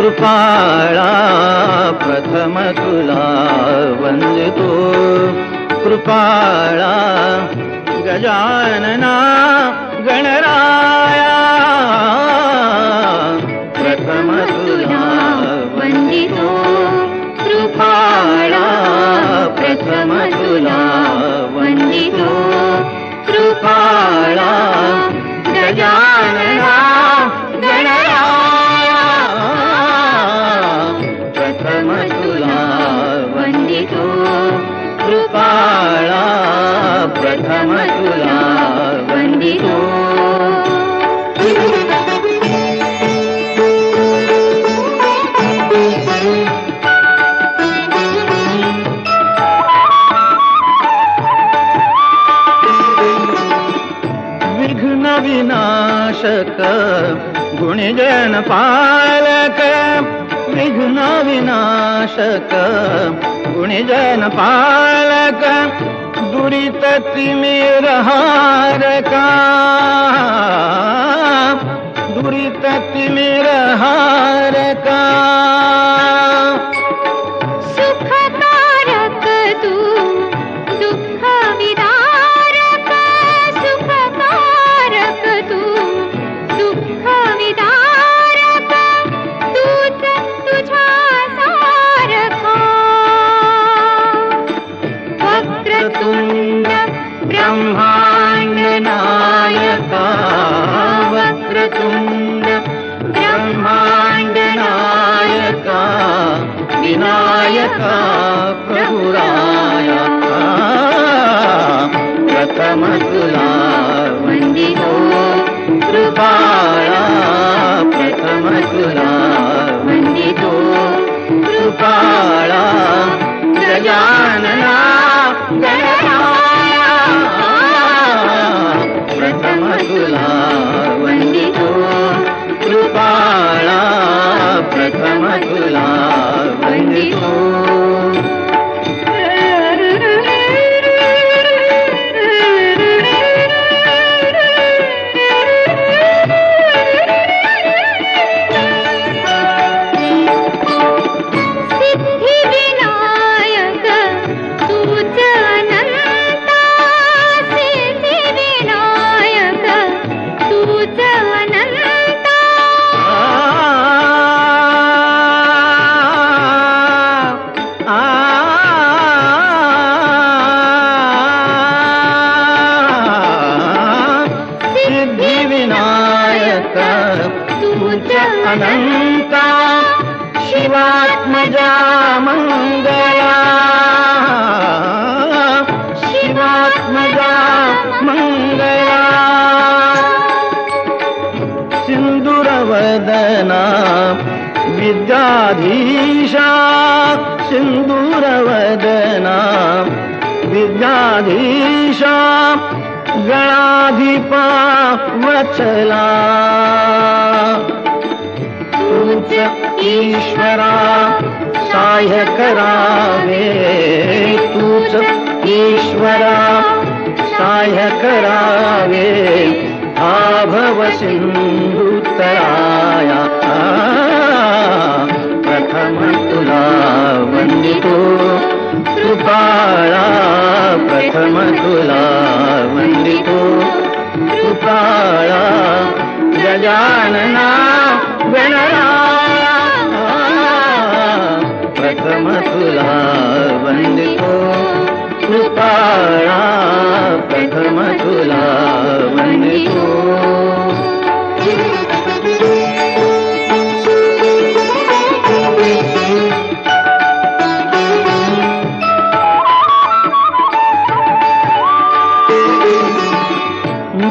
कृपाळा प्रथम तुला वंदितो कृपाळा गजानना गणराया प्रथम तुला वंदितो कृपाळा प्रथम तुला वंदितो कृपाळा गजानना गणराया प्रथम तुला वंदितो कृपाळा प्रथम तुला वंदितो विघ्न विनाशक गुणजन पालक विघ्न विनाशक गुणजन पालक दुरित तिमिर हारका दुरित तिमिर हारका सुखकारक तू दुःख विदारक सुखकारक तू दुःख विदारक तूच तुझ्या सारखा वक्रतुंड ब्रह्मांड नायका वक्रतुंड ब्रह्मांड नायका विनायका प्रभुराया प्रथम तुला वंदितो कृपाळा प्रथम तुला वंदितो कृपाळा गजानना गणराया प्रथम तुला वंदितो कृपाळा प्रथम तुला वंदितो सिद्धिविनायक तूच अनंता सिद्धिविनायक तूच अनंता सिद्धिविनायक तुझ अनंता शिवात्मजा मंगला शिवात्मजा मंगला सिंदूरवदना विद्याधीशा सिंदूरवदना विद्याधीशा गणाधिपा वचला तूच ईश्वरा सहाय्य करावे तूच ईश्वरा सहाय्य करावे आभव सिंधुतराया प्रथम तुला वंदितो कृपाळा प्रथम तुला वंदितो कृपाळा गजानना गणराया प्रथम तुला वंदितो कृपाळा प्रथम तुला वंदितो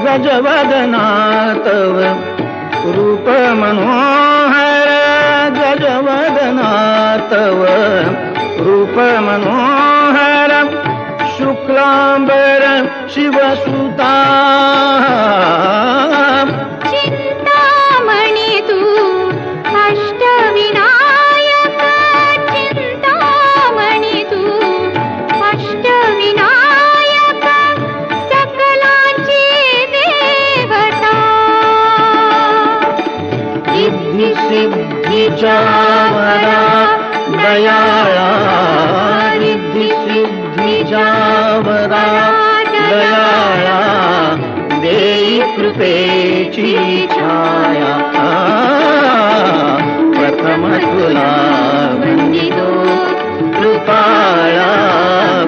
गजवदना तव रूप मनोहर गजवदना तव रूप मनोहर शुक्लांबर शिवसुता चिंतामणी तू अष्टविनायक चिंतामणी तू अष्टविनायक सकलांची देवता सिद्धी सिद्धीचा तुला वंदितो कृपाळा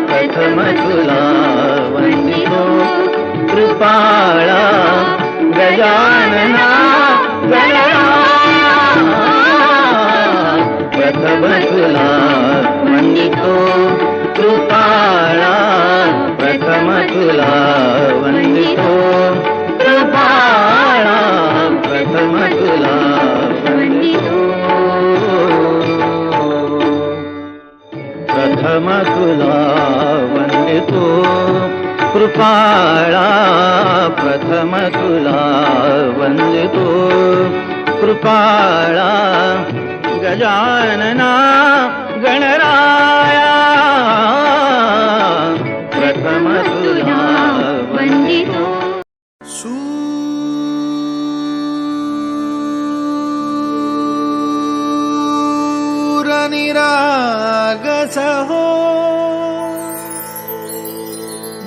प्रथम तुला वंदितो कृपाळा गजानना गणराया प्रथम तुला वंदितो कृपाळा प्रथम तुला वंदितो कृपाळा प्रथम तुला वंदितो प्रथम तुला वंदितो कृपाळा प्रथम तुला वंदितो कृपाळा गजानना गणराया प्रथम तुला वंदितो सूरनिरागसहो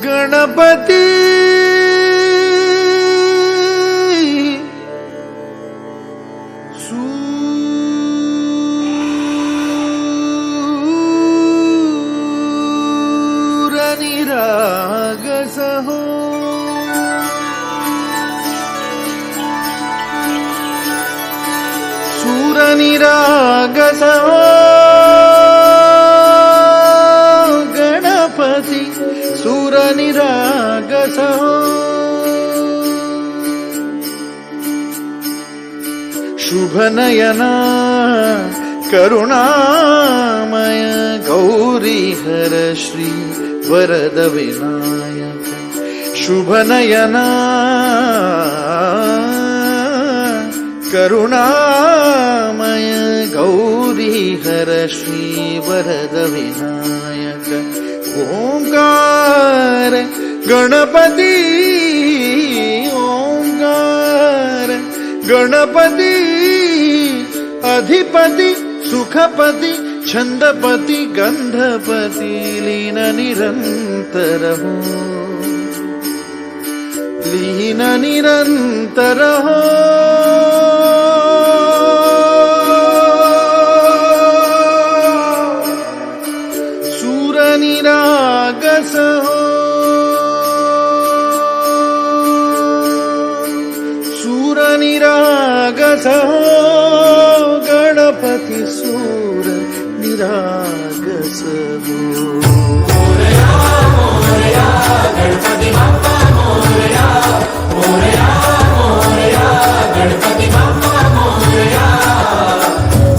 गणपती सूरनिरागसहो सूरनिरागसहो गणपति सूरनिरागसहो शुभनयना करुणामय गौरीहर श्री वरद विनायक शुभनयना करुणामय गौरीहर श्री वरद विनायक ओंकार गणपती ओंकार गणपती अधिपति सुखपति छंदपति गंधपति लीन निरंतर हो लीन निरंतर हो सूरनिरागस हो सूरनिरागस हो गणपति सूर निरागस हो गणपति बाप्पा मोरया मोरया मोरया गणपति बाप्पा मोरया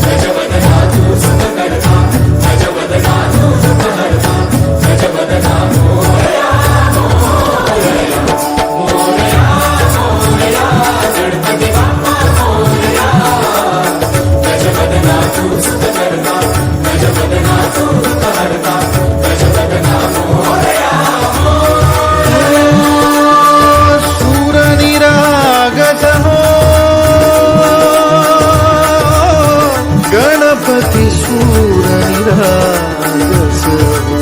गजवदना तू सुखकर्ता गजवदना तू सुखहर्ता गजवदना मोरया मोरया मोरया मोरया गणपति बाप्पा मोरया गजवदना तू सुखकर्ता गजवदना तू सुखहर्ता गजवदना मोरया सूरनिरागस हो गणपति सूरनिरागस हो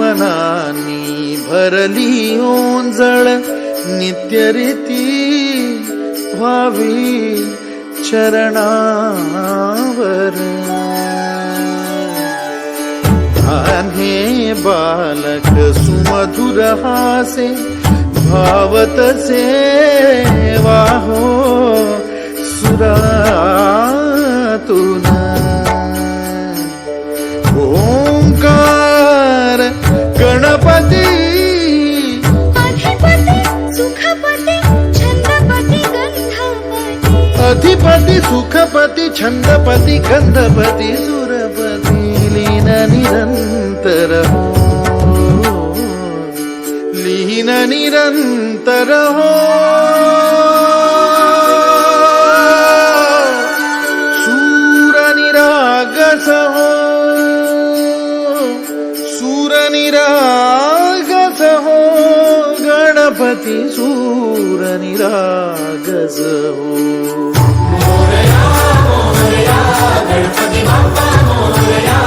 सुमनानी भरली ओंजळ नित्यरीती व्हावी चरणावर आन्हे बालक सुमधुर हासे भावतसे वाहो सुरातून ओंकार गणपती अधिपति सुखपति छंदपति गंधपति सुरपति लीन निरंतर हो लीन निरंतर हो सूरनिरागस हो सूरनिरागस हो गणपति सूरनिरागस हो गणपति बाप्पा मोरया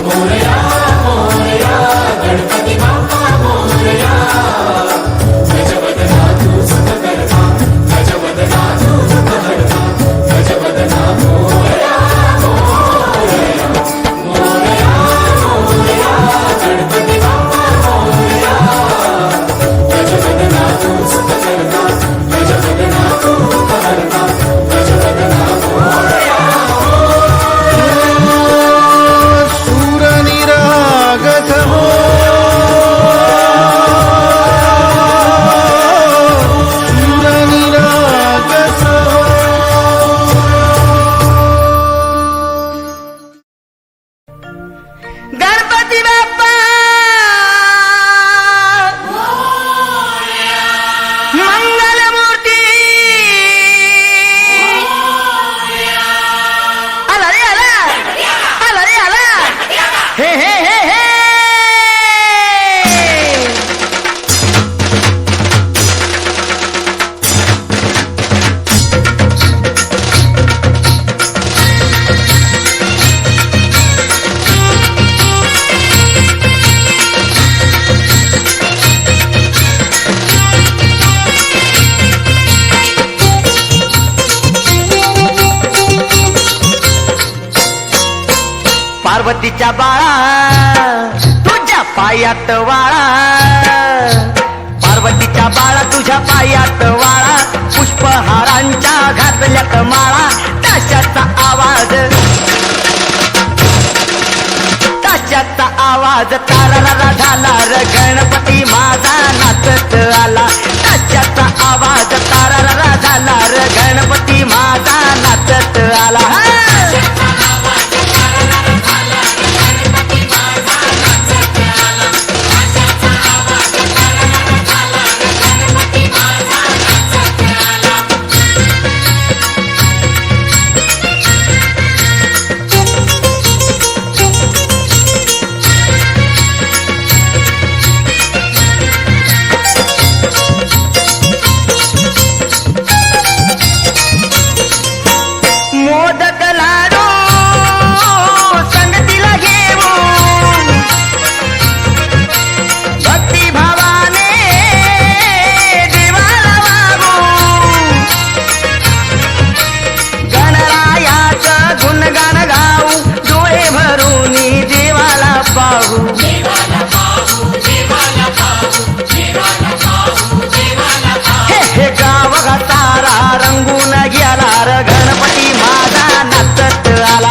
मोरया मोरया पायात वाळा, पार्वतीच्या बाळा तुझ्या पायात वाळा, पुष्पहारांच्या घातल्यात माळा, ताशाचा आवाज, ताशाचा आवाज तारारा झाला र गणपती माझा नाचत आला, ताशाचा आवाज तारारा झाला र गणपती माझा नाचत आला. मोदक लाडू संगतीला घेऊन भक्ती भावाने देवाला वागू, गणरायाचं गुणगान गाऊ, डोळे भरून देवाला पाहू. हे गाव तारा रंगून गेला र गणपती माझा नाचत आला.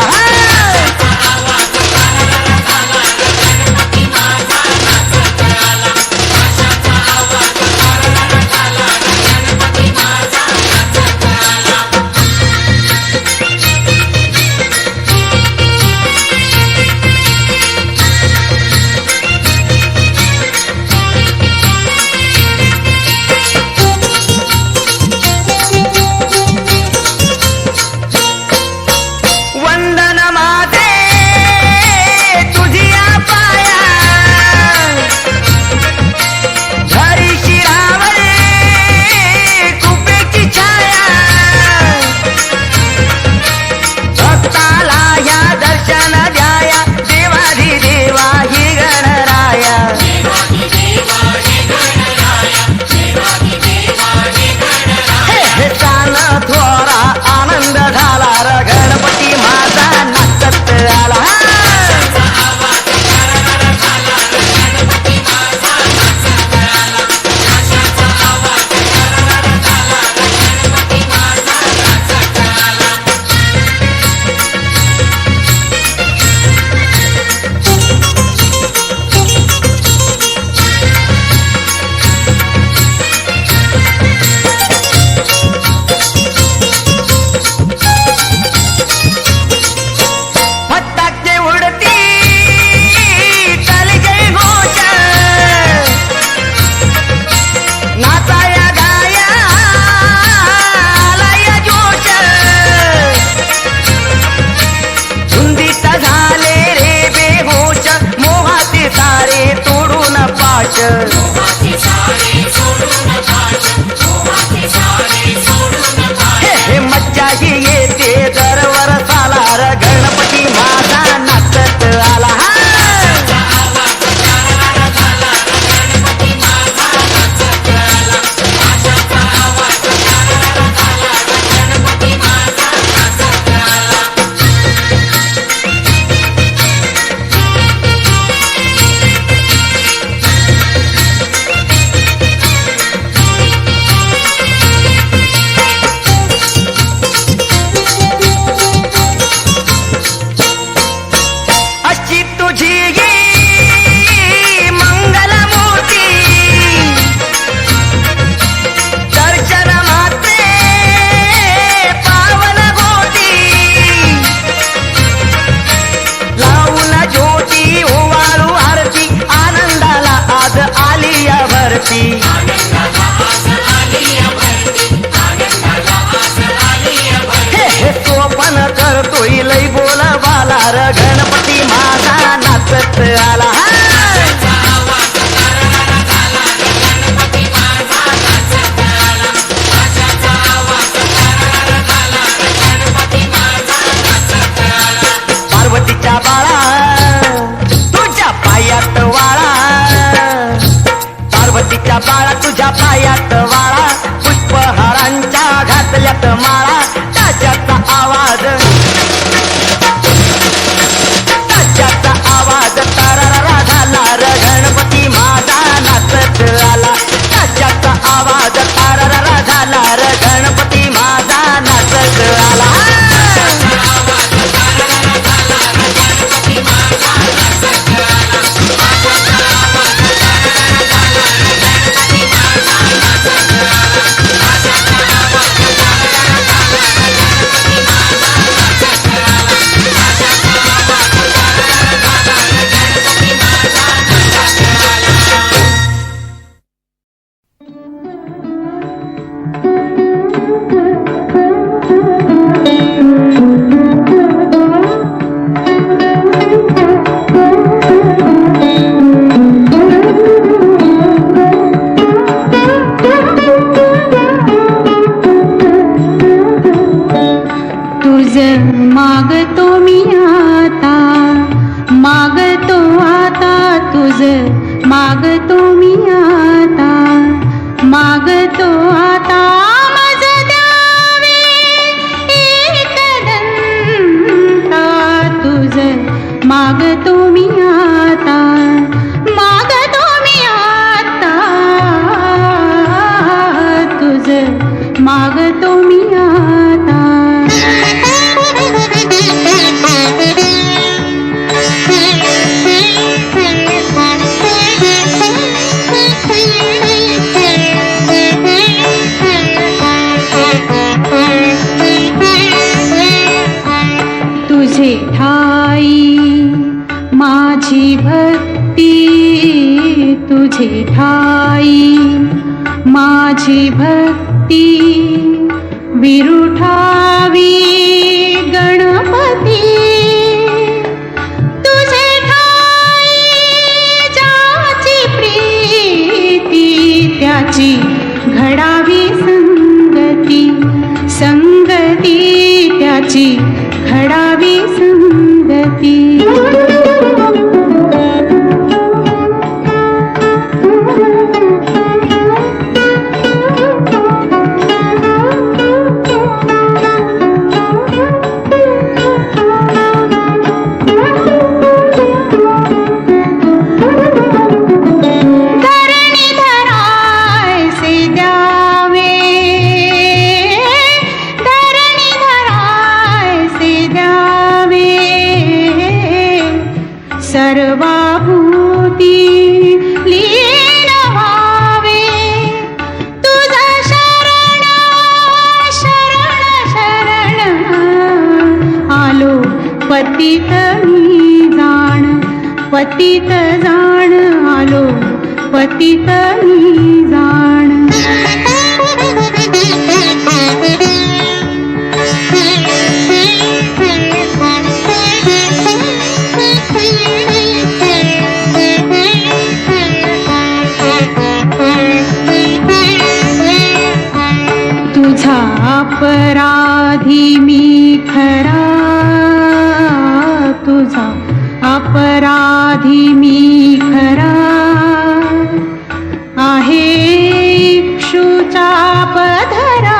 वंदन माझे तुझिया पाया, घरी शिरावर कुपेची छाया, भक्ताला या दर्शन द्याया, देवाधी देवा ही गणराया. हे कान थोरा आनंद झाला र गणपती माझा नाचत आला. फटाके उडती चालजय घोष, नाचाया गाया आलाय जोश, धुंदीत झाले रे बेहोश, मोहाचे सारे तोडून पाश. हे मज्जा ही येते दरवर साला र गणपती माझा नाचत आला. अशी तुझी मंगलमूर्ती, दर्शन मात्रे पावन गोटी, लावून ज्योती ओवाळू आरती, आनंदाला आज आली भरती. हे सोपन करतोय लय बोल बाला र गणपती माझा नाचत आला. पार्वतीच्या बाळा तुझ्या पायात वाळा, पार्वतीच्या बाळा तुझ्या पायात वाळा, पुष्पहारांच्या घातल्यात माळा, ताशाचा आवाज, ताशाचा आवाज तारारा झाला र गणपती मागतो आता मज द्यावे एकदंता तुझ मागतो मी आता मागतो मी आता तुझ मागतो मी आता तुझे ठाई माझी भक्ती तुझे ठाई माझी भक्ती विरुठावी गणपती तुझे ठाई ज्याची प्रीती त्याची घडावी संगती संगती त्याची घडावी संगती सर्वाभूती लीन व्हावे तुझा शरण शरण शरण आलो पतित मी जाण पतित जाण आलो पतित मी जाण तुझा अपराधी मी खरा तुझा अपराधी मी खरा आहे इक्षुचा पधरा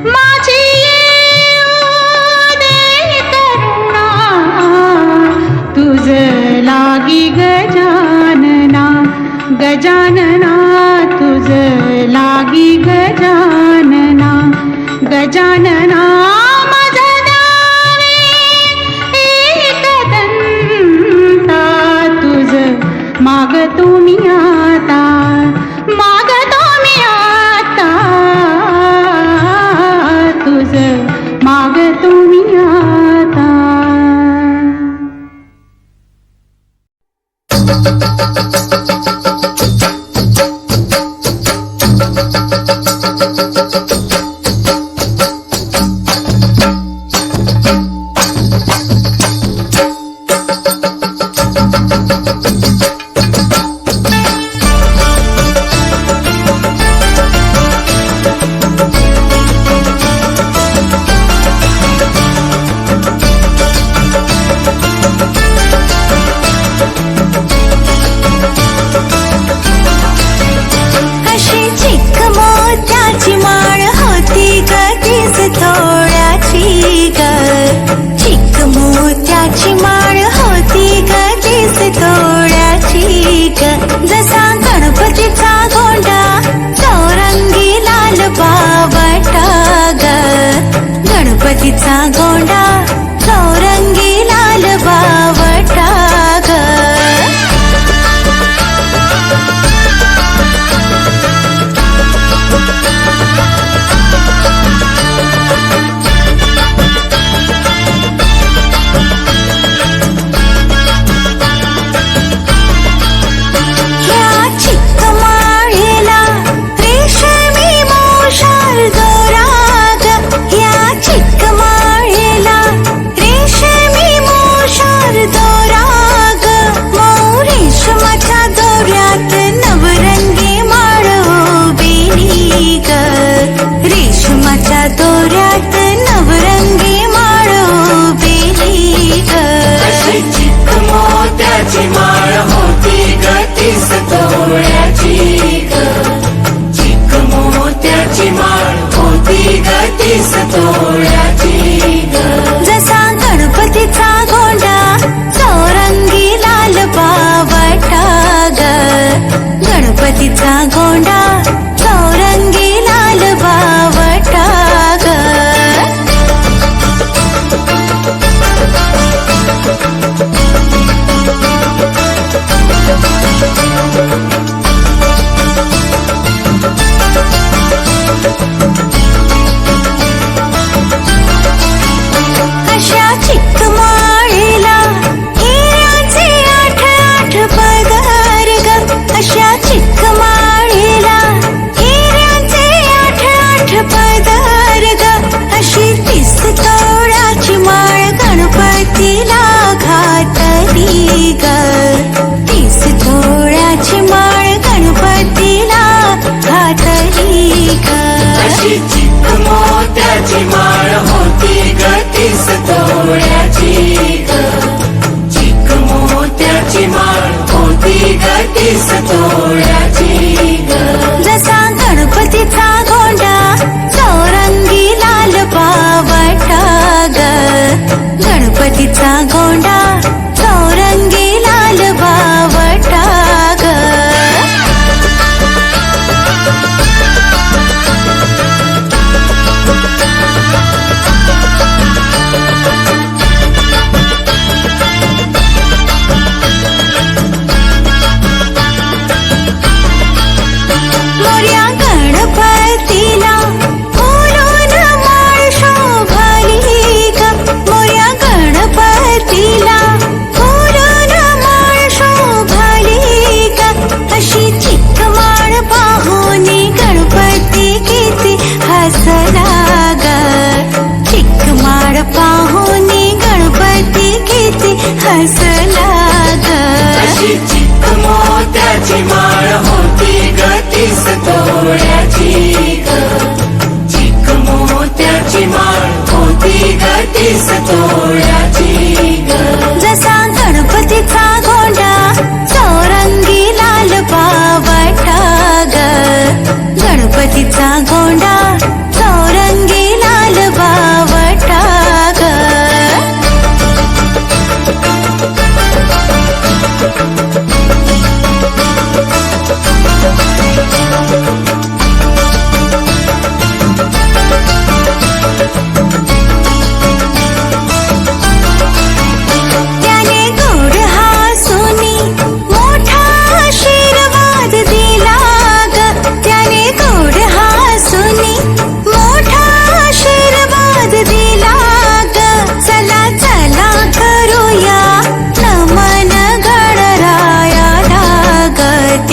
माझी येऊ दे करुणा तुझ लागी गजानना गजानना तुझ लागी गजानना गजानना मज द्यावे एकदंता तुझ मागतो मी आता मागतो मी आता तुझ मागतो मी आता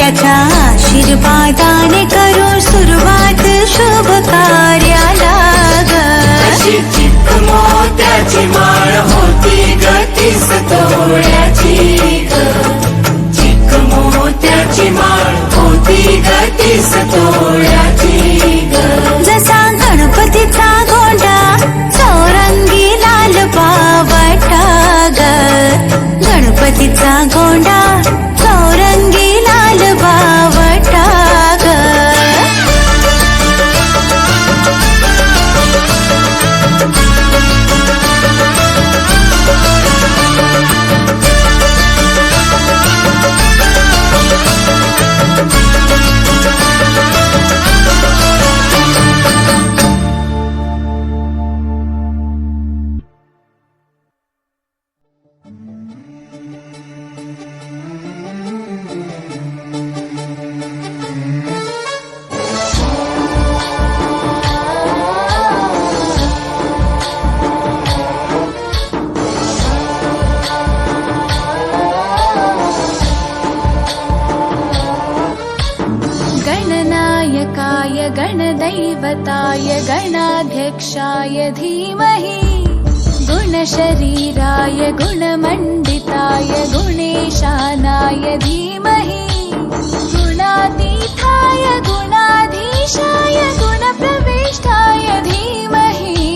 त्याच्या आशीर्वादाने करू सुरुवात शुभ कार्याला ग. अशी चिक मोत्याची माळ होती गतीस तोळ्याची ग. चिक मोत्याची माळ होती गतीस तोळ्याची ग. जसा गणपतीचा गोंडा चौरंगी लाल पावटा ग. गणपतीचा गोंडा चौरंगी लाल बावटा ग. गणनायकाय गणदैवताय गणाध्यक्षाय धीमहि गुणशरीराय गुणमण्डिताय गुणेशानाय धीमहि गुणातीताय गुणाधीशाय गुणप्रविष्टाय धीमहि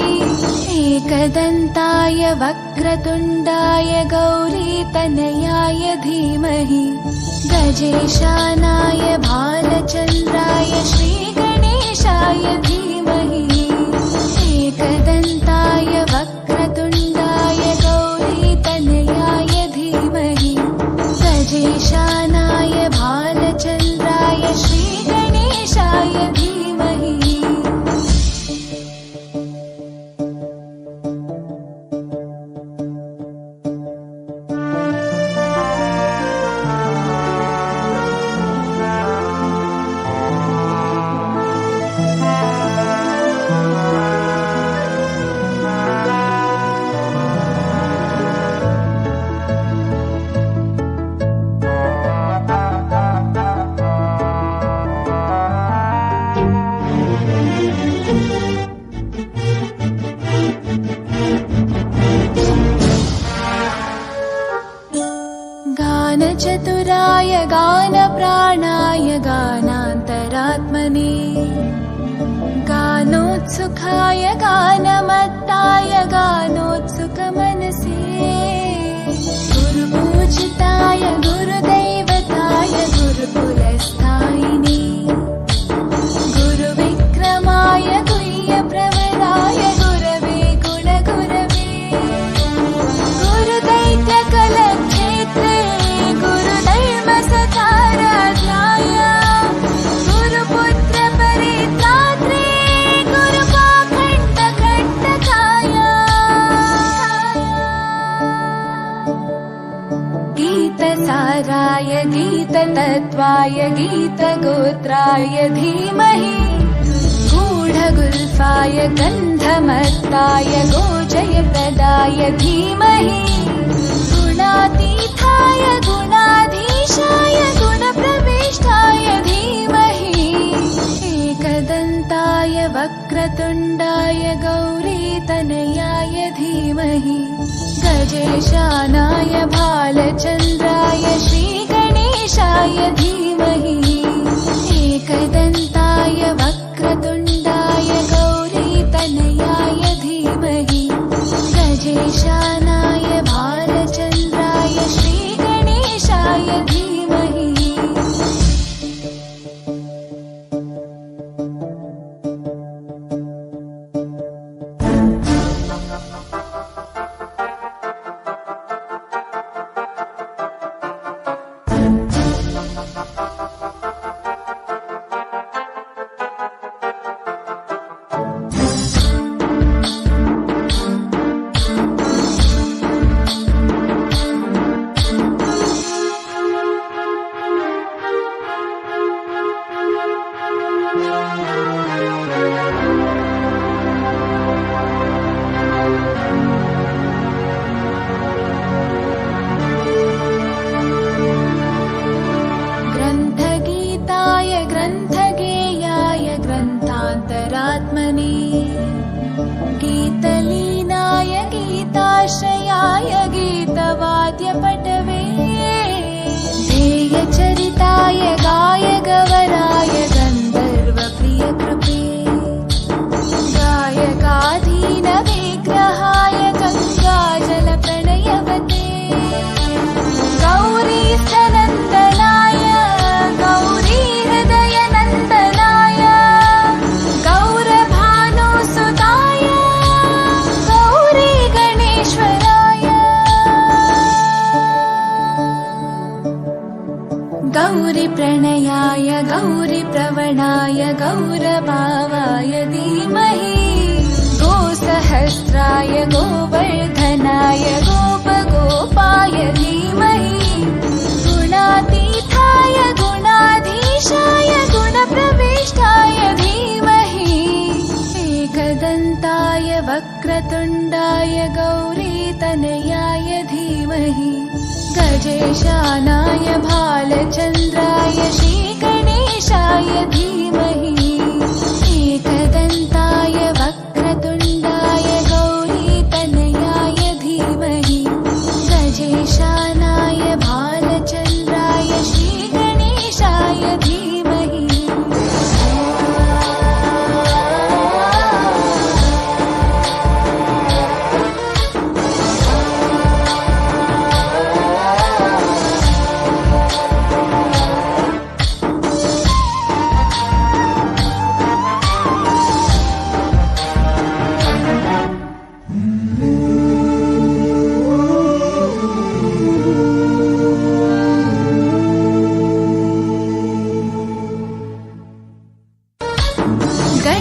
एकदन्ताय वक्रतुण्डाय गौरीतनयाय धीमहि गजेशानाय भालचन्द्राय श्रीगणेशाय धीमहि एकदन्ताय वक्रतुण्डाय गौरीतनयाय धीमहि गजेशानाय भालचन्द्राय श्रीगणेशाय धीमहि. गानचतुराय गानप्राणाय गानान्तरात्मने गानोत्सुकाय गानमत्ताय गानोत्सुकमनसे गुरुपूजिताय गुरुदैवताय गुरुकुलस्थायिने गुरुविक्रमाय गुह्यप्रवराय गुरवे गुणगुरवे गुरुदैत्यकलक्षेत्रे गुरुधर्मसकाराध्याय गुरुपुत्रपरित्रात्रे गुरुपाखण्डकण्टकाय गीतसाराय गीततत्त्वाय गीतगोत्राय धीमहि गूढगुल्फाय गन्धमत्ताय गोजयप्रदाय धीमहि गुणातीताय गुणाधीशाय गुणप्रविष्टाय धीमहि एकदन्ताय वक्रतुण्डाय गौरीतनयाय धीमहि गजेशानाय भालचन्द्राय श्रीगणेशाय धीमहि एकदन्ताय वक्रतुण्डाय गौरीतनयाय धीमहि गजेशानाय भालचन्द्राय श्रीगणेशाय धीमहि. गौरीप्रवणाय गौरभावाय धीमहि गोसहस्राय गोवर्धनाय गोपगोपाय धीमहि गुणातीताय गुणाधीशाय गुणप्रविष्टाय धीमहि एकदन्ताय वक्रतुण्डाय गौरीतनयाय धीमहि गजेशानाय भालचन्द्राय श्रीगणेशाय धीमहि एकदन्ताय वक्रतुण्डाय गौरीतनयाय धीमहि गजेशानाय भालचन्द्राय श्रीगणेशाय धीमहि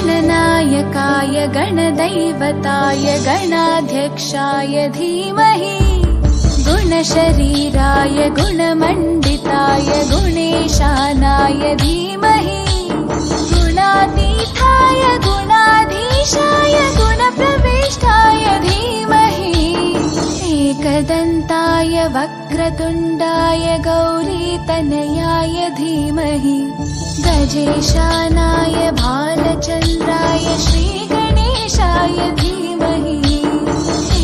गणनायकाय गणदैवताय गणाध्यक्षाय धीमहि गुणशरीराय गुणमण्डिताय गुणेशानाय धीमहि गुणातीताय गुणाधीशाय गुणप्रविष्टाय धीमहि एकदन्ताय वक्रतुण्डाय गौरीतनयाय धीमहि गजेशानाय भालचन्द्राय श्रीगणेशाय धीमहि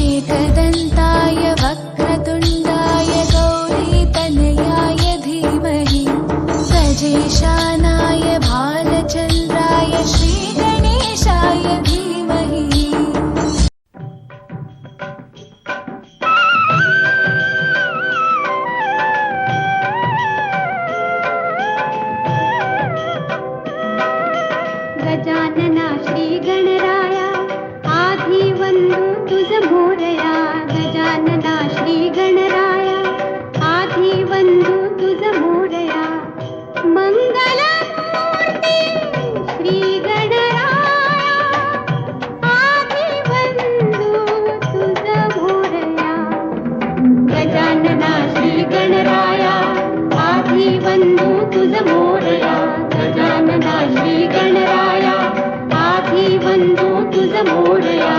एकदन्ताय वक्रतुण्डाय गौरीतनयाय धीमहि गजेशानाय भालचन्द्राय श्रीगणेशाय धीमहि गजानना श्री गणराया आधी वंदू तुझ मोरया गजानना श्री गणराया आधी वंदू तुझ मोरया मंगलमूर्ती श्री गणराया आधी वंदू तुझ मोरया गजानना श्री गणराया आधी वंदू तुझ मोरया गजानना श्री गणराया आधी वंदू तुझ मोरया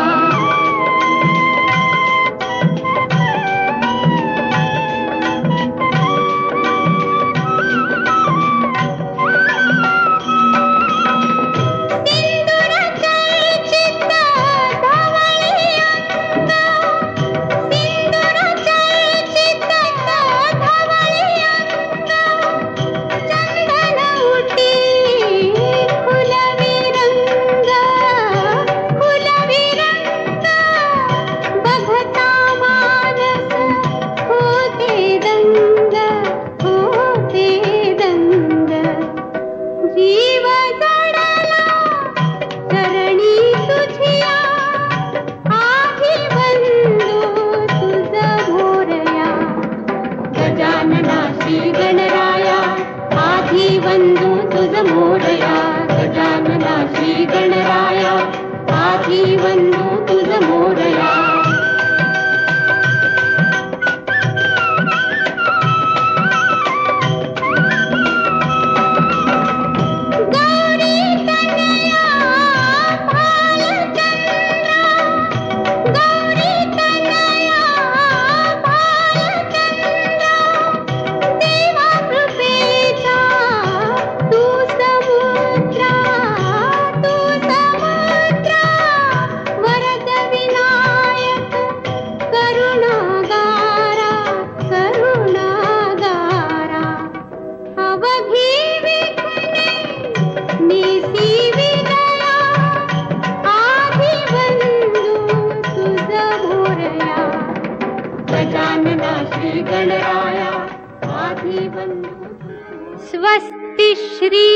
सिंदूर चर्चित धवळी अंग सिंदूर चर्चित धवळी अंग चंदन उटी फुलविरंग बघता मानस होते दंग जीव जडला चरणी तुझिया आधी वंदू तुझ भोरया गजानना श्री गणराया आधी वंदू तुझ मोरया गजानना श्री गणराया आधी वंदू तुझ मोरया गौरी तनया भालचंद्रा गौरी तनया भालचंद्रा देवा कृपेचा तू समुद्रा वरद विनायक करुणागारा अवघी विघ्ने निसी विनया आधी वंदू तुझ भोरया गजानना श्री गणराया आधी वंदू स्वस्ति श्री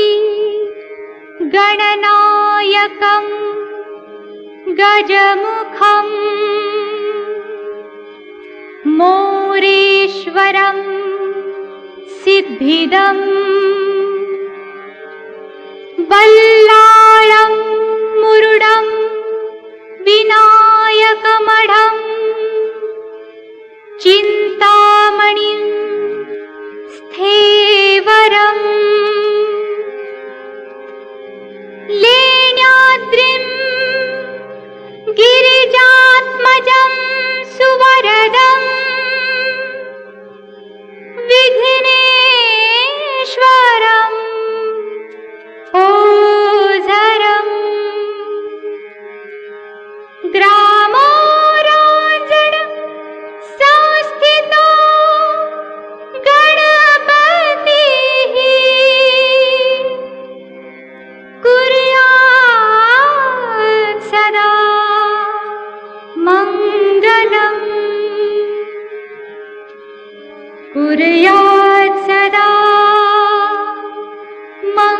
गणनायकम् गजमुखम् मोरेश्वरम् सिद्धिदम्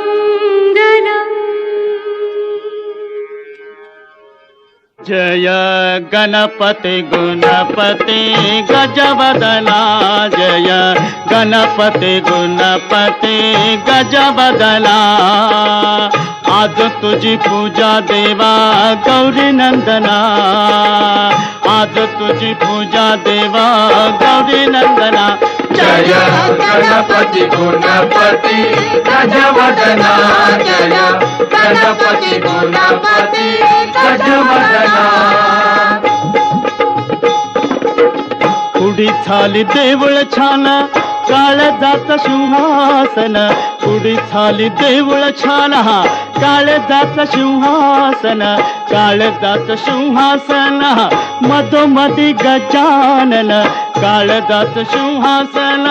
मङ्गलम् जय गणपति गुणपति गजवदना जय गणपति गुणपति गजवदना आज तुझी पूजा देवा गौरी नंदना आज तुझी पूजा देवा गौरी नंदना जय गणपति गुणपति गजवदना जय गणपति गुणपति गजवदना उडी झाली देवळ छान काळजात सिंहासन उडी झाली देवळ छान काळजात सिंहासन काळजात सिंहासन मधोमधी गजानन काळजात सिंहासन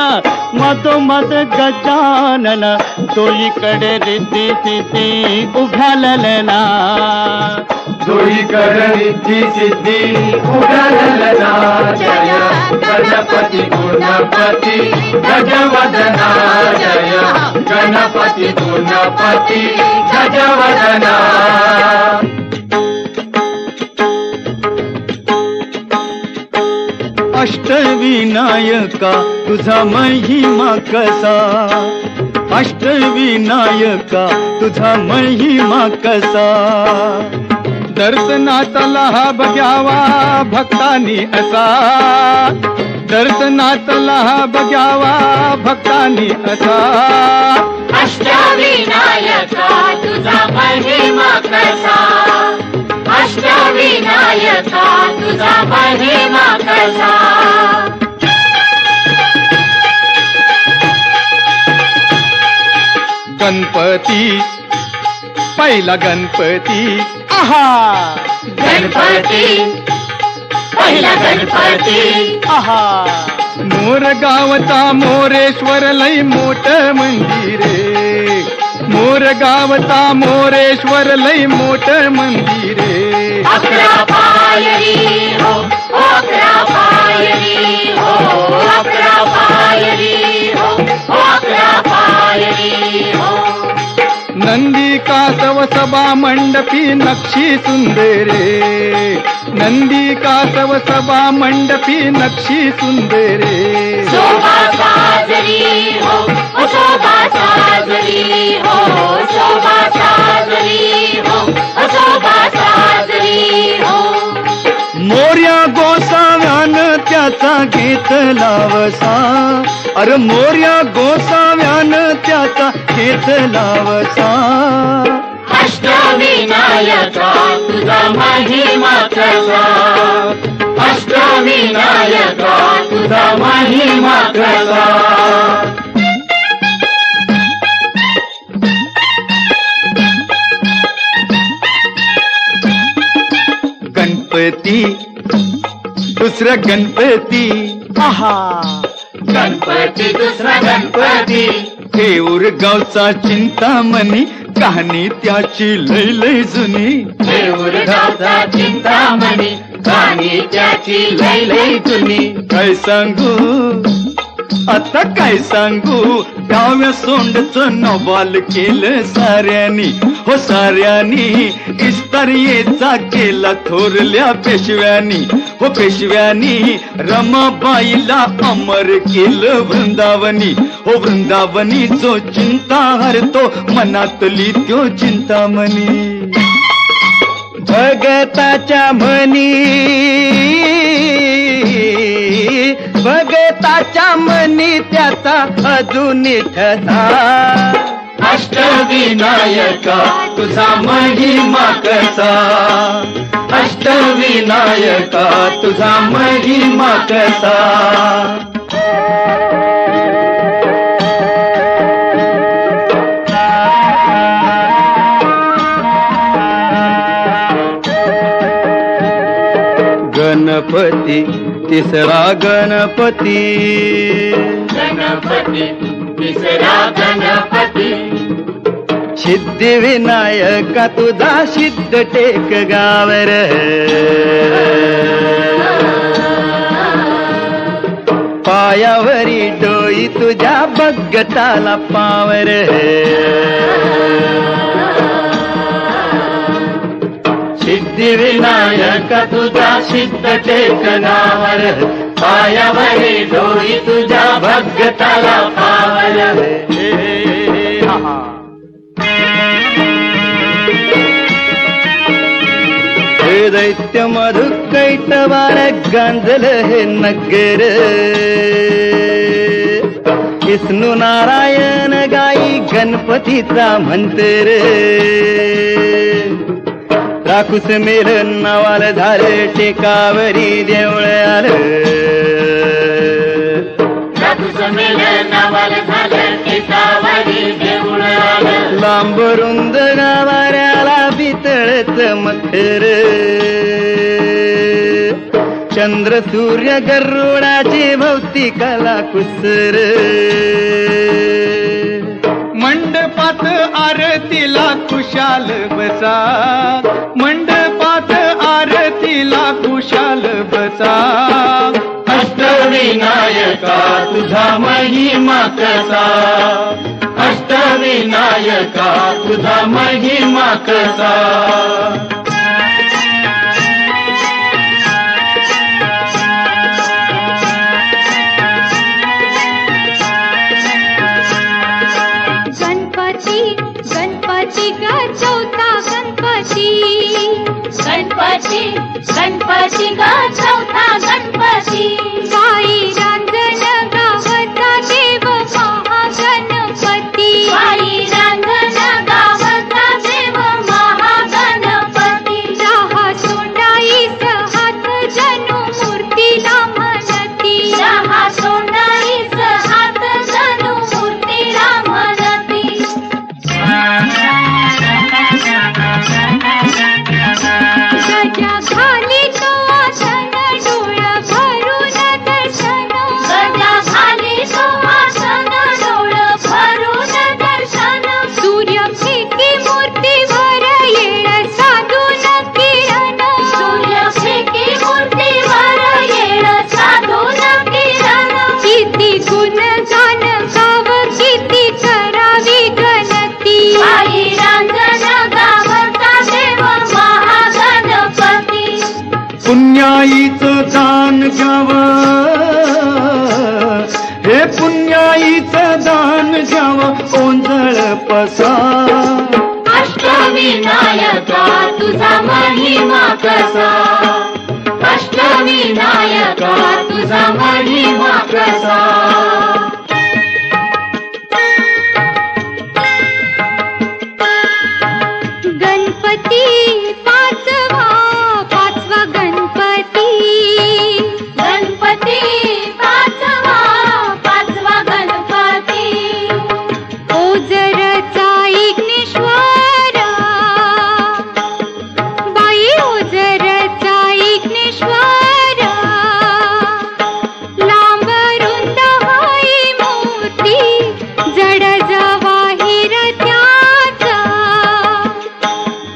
मधोमध गजानन दोईकडे रिद्धी सिद्धी उभ्यालना दोईकडे रिद्धी सिद्धी उघडलना जय गणपति गुणपति गजवदना जय गणपति गुणपति गजवदना अष्टविनायका तुझा महिमा कसा अष्टविनायका तुझा महिमा कसा दर्शनातला हा बघ्यावा भक्तांनी असा दर्शनातला हा बघ्यावा भक्तांनी असा अष्टविनायका तुझा महिमा कसा अष्टविनायका तुझा महिमा कसा गणपती पहिला गणपती आहा गणपती पहिला गणपती आहा मोर गावचा मोरेश्वर लई मोठ मंदिरे मोर गावचा मोरेश्वर लई मोठ मंदिरे अकरा पायरी हो अकरा पायरी हो अकरा पायरी हो अकरा पायरी हो नंदी कासव सभा मंडपी नक्षी सुंदरे नंदी कासव सभा मंडपी नक्षी सुंदरे शोभा साजरी हो शोभा साजरी हो शोभा साजरी हो शोभा साजरी हो मोर्या गोसाव्यान त्याचा घेतला वसा अरे मोर्या गोसाव्यान त्याचा घेतला वसा अष्टविनायका तुझा महिमा कसा अष्टविनायका तुझा महिमा कसा गणपती दुसरा गणपती आहा गणपती दुसरा गणपती हेऊर गावचा चिंतामणी कहाणी त्याची लय लय जुनी देऊर गावचा चिंतामणी गाणी त्याची लय लय जुनी काय सांगू आता काय सांगू डाव्या सोंडचं नवाल केलं साऱ्यानी हो साऱ्यानी इस्तारियेचा केला थोरल्या पेशव्यानी हो पेशव्यानी रमाबाईला अमर केलं वृंदावनी हो वृंदावनी जो चिंता हरतो मनातली त्यो चिंतामणी भगताच्या मनी भगताच्या मनी त्याचा अजून ठसा अष्टविनायका तुझा महिमा कसा अष्टविनायका तुझा महिमा कसा गणपती तिसरा गणपती गणपती तिसरा गणपती सिद्धिविनायका तुझा सिद्ध टेक गावर पायावरी डोई डोई तुझ्या बघताला पावर. सिद्धिविनायक तुझा सिद्ध टेकनावर, पायावरी डोई तुझ्या भगताला पावर. हे दैत्य मधु कैटवार गांजल हे नगर. विष्णू नारायण गाई गणपतीचा मंत्र. राखूस मेल नावाल झालं टेकावरी देवळ आलं. राखूसमेल नावाल झालं टेकावरी देऊळ आलं. लांब रुंद गावाऱ्याला पितळच मखर. चंद्र सूर्य गरुडाची भौतिकाला कुसर. मंडपात आरतीला खुशाल बसा, मंडपात आरतीला खुशाल बसा. अष्टविनायका तुझा महिमा कसा, अष्टविनायका तुझा महिमा कसा. गणपती गणपती ग चौथा गणपती, गणपती गणपती ग चौथा गणपती. बाई रांजण गावचा देव महागणपती, बाई रांजण गावचा देव महागणपती. दहा सोंडाईस हात जणू मूर्तीला म्हणती, दहा सोंडाईस हात जणू मूर्तीला म्हणती. गजा खाली तो आसन डोळं भरून दर्शन, गजा खाली सुवासन डोळं भरून दर्शन. सूर्यफेकी मूर्तीवर येळ साधून किरण, सूर्यफेकी मूर्तीवर येळ साधून किरण. किती गुण गान गाव किती करावी गणती. बाई रांजण गावचा देव महागणपती. पुण्याईचं दान घ्यावं, हे पुण्याईचं दान घ्यावं ओंजळ पसा. अष्टविनायका तुझा महिमा कसा, अष्टविनायका तुझा महिमा कसा. गणपती पाचवा पाचवा गणपती, गणपती पाचवा पाचवा गणपती. ओझरचा इग्नेश्वर, बाई ओझरचा इग्नेश्वर. लांब रुंद हाई मूर्ती जड जवाहीर त्याचा.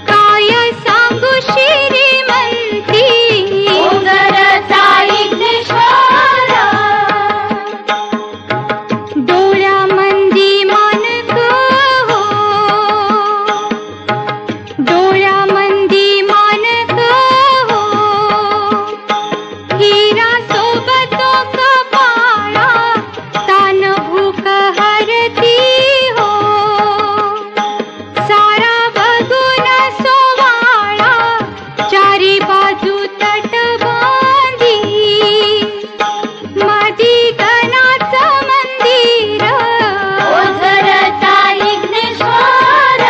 काय सांगू श्रीमंती, ओझरचा इग्नेश्वर. डोळ्यामंदी मानक हो, डोळ्यामंदी मानक हो. हिरा सोबत कपाळा तान भूक हरती हो. सारा बघून सोवाळा चारी बाजू तटबंदी. मधी गणाचं मंदिर, ओझरचा इग्नेश्वर.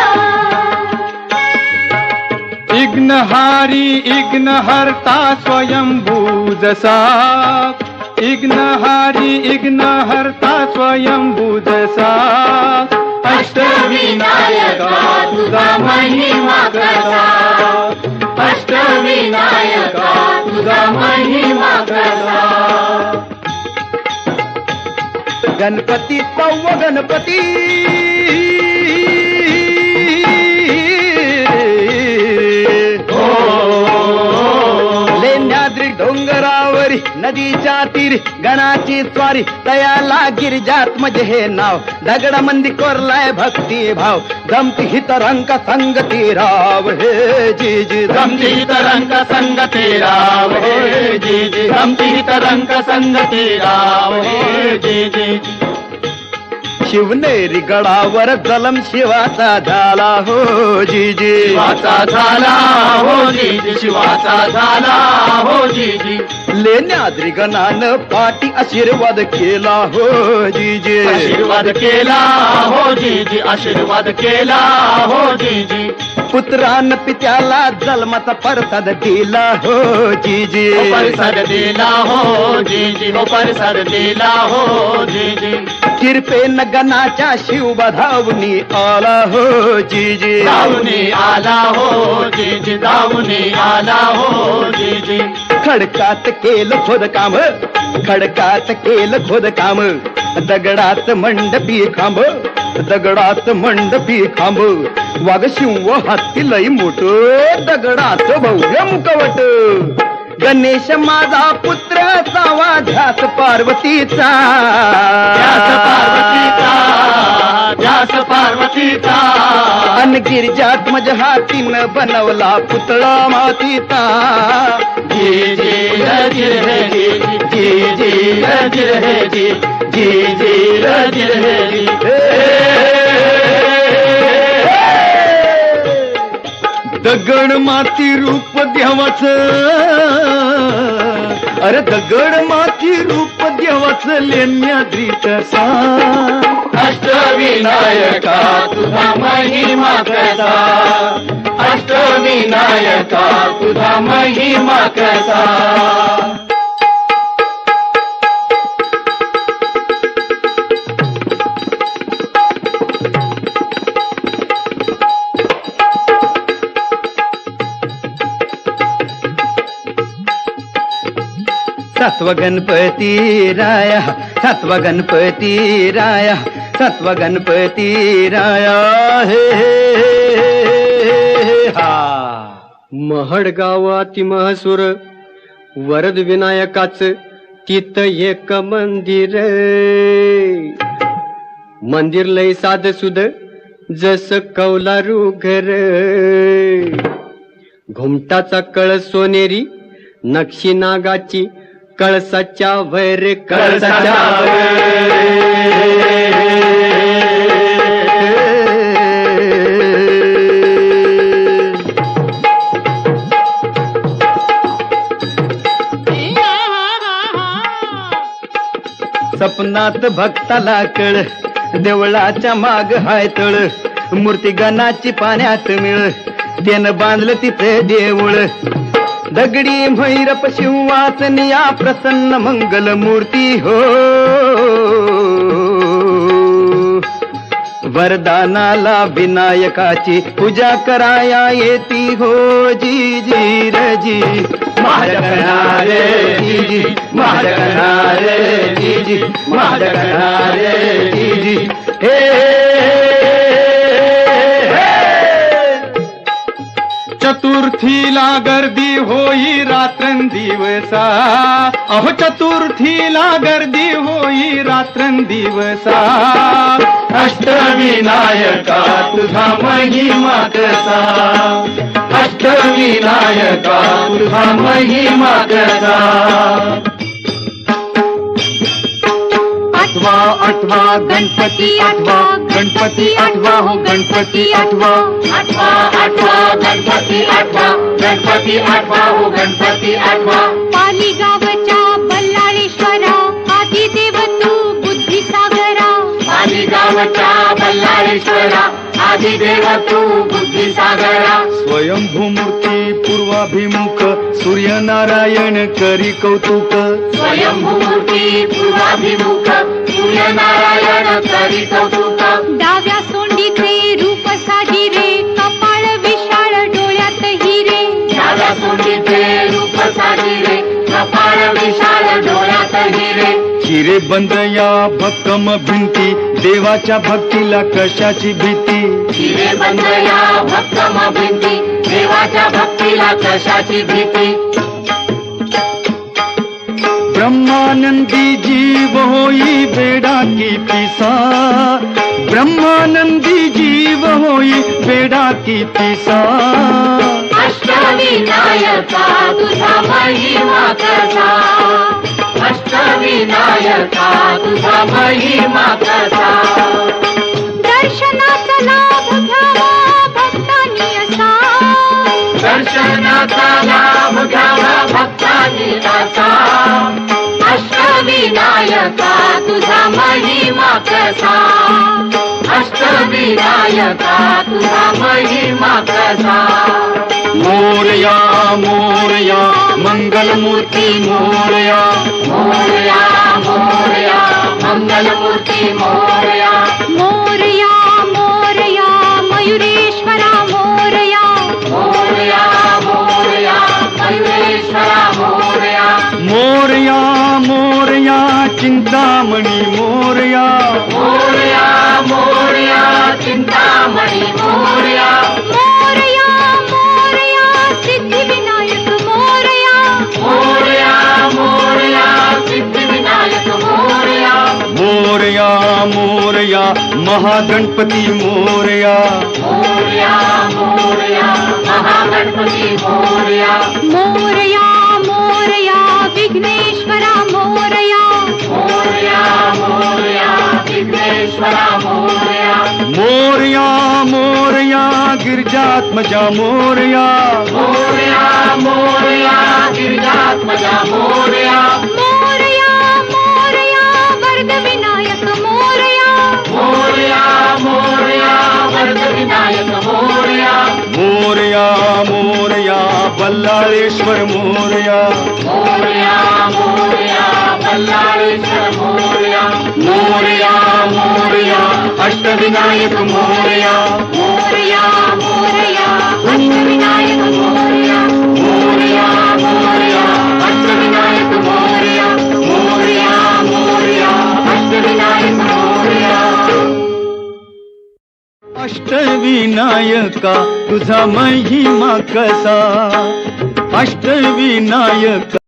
इग्नहारी इग्नहर्ता स्वयंभू जसा, इग्नहारी इग्नहर्ता स्वयंभू जसा. अष्टविनायका तुझा महिमा कसा, अष्टविनायका तुझा महिमा कसा. गणपती तव गणपती. लेण्याद्री डोंगरावरी नदीच्या तीरी गणाची स्वारी तयाला गिरिजात म्हणजे हे नाव दगडामंदी कोरलाय भक्ती भाव जमती हित रंग संगती राव हे जी जी गमती तरंग संगती राव हे जी जी गमती तरंग संगती राव हे जी जी शिवनेरी गडावर जलम शिवाचा झाला हो जी जी शिवाचा झाला हो जी जी शिवाचा झाला हो जी जी लेण्याद्री गणानं पाठी आशीर्वाद केला हो जी जी आशीर्वाद केला हो जी जी आशीर्वाद केला हो जी जी पुत्रान पित्याला जन्माचा परसाद दिला हो जी जी परसाद दिला हो जी जी हो परसाद दिला हो जी जी किरपेन गणाच्या शिव धावणी आला हो जी जी धावणी आला हो जी जी धावणी आला हो जी जी खडकात केलं खोदकाम खडकात केलं खोदकाम दगडात मंडपी खांब दगडात मंडपी खांब वाघ शिव हत्ती लई मोठ दगडात भव्य मुखवट गणेश माझा पुत्र चावा ध्यास पार्वतीचा ध्यास पार्वतीचा अन गिरिजात माझ्या हातीनं बनवला पुतळा मातीचा जी जी रजी रे जी जी जी रजी रे जी जी जी रजी रे जी दगड माती रूप देवाच अरे दगड माती रूप देवाच लेण्याद्री कसा अष्टविनायका तुझा महिमा कसा अष्टविनायका तुझा महिमा कसा सत्व गणपती राया सत्व गणपती राया सत्व गणपती राया हे हा महड गावाती महसूर वरद विनायकाच तिथ एक मंदिर मंदिर लय साध सुद जस कौलारू घर घुमटाचा कळस सोनेरी नक्षी नागाची कळसाच्या वर कळसाच्या सपनात भक्ताला कळ देवळाच्या माग हाय तळ मूर्ती गणाची पाण्यात मिळ त्यानं बांधलं तिथे देऊळ दगडी भैरप शिवासनिया प्रसन्न मंगल मूर्ती हो वरदानाला विनायकाची पूजा कराया येती हो जी जी रजी महाजगणारे जी जी महाजगणारे जी जी महाजगणारे जी जी चतुर्थीला गर्दी होई रात्रंदिवसा अहो चतुर्थीला गर्दी होई रात्रंदिवसा अष्टविनायका तुझा महिमा कसा अष्टविनायका तुझा महिमा कसा आठवा आठवा गणपती आठवा गणपती आठवा हो गणपती आठवा आठवा आठवा गणपती आठवा गणपती आठवा हो गणपती आठवा पाली गावच्या बल्लाळेश्वरा आदी देव तू बुद्धी सागरा पाली गावच्या बल्लाळेश्वरा आदी देव तू बुद्धी सागरा स्वयंभू मूर्ती पूर्वाभिमुख सूर्यनारायण करी कौतुक स्वयंभू मूर्ती पूर्वाभिमुख सूर्यनारायण करी कौतुक डाव्या सोंडीचे रूप साजिरे कपाळ विशाळ डोळ्यात हिरे डाव्या सोंडीचे रूप साजिरे कपाळ विशाल डोळ्यात हिरे चिरे बंद या भक्कम भिंती देवाच्या भक्तीला कशाची भीती हिरे बंद या भक्कम भिंती देवाच्या भक्तीला कशाची भीती ब्रह्मानंदी जीव होई बेडा कितीसा ब्रह्मानंदी जीव होई बेडा कितीसा अष्टविनायका तुझा महिमा कसा अष्टविनायका तुझा महिमा कसा दर्शनाचा लाभ घ्यावा भक्तांनी असा दर्शनाचा लाभ घ्यावा भक्तांनी असा अष्टविनायका तुझा महिमा कसा अष्टविनायका तुझा महिमा कसा मोरया मोरया मंगलमूर्ती मोरया मोरया मोरया मंगलमूर्ती मोरया मोरया मोरया मयुरेश्वरा मोरया मोरया मोरया मयुरेश्वरा मोरया मोरया मोरया चिंतामणी मोरया मोरया मोरया चिंतामणी मोरया मोरया मोरया सिद्धिविनायक मोरया मोरया मोरया सिद्धिविनायक मोरया मोरया मोरया महागणपती मोरया मोरया मोरया महागणपती मोरया मोरया मोरया विघ्नेश्वरा मोरया मोरया मोरया विघ्नेश्वरा मोरया मोरया मोरया गिरिजात्मजा मोरया मोरया मोरया गिरिजात्मजा मोरया मोरया मोरया वरदविनायक मोरया मोरया मोरया वरदविनायक मोरया मोरया मोरया बल्लाळेश्वर मोरया मोरया मोरया बल्लाळेश्वर मोरया मोरया मोरया अष्टविनायक मोरया मोरया मोरया अष्टविनायक मोरया मोरया मोरया अष्टविनायक मोरया मोरया मोरया अष्टविनायक मोरया अष्टविनायका तुझा महिमा कसा अष्टविनायका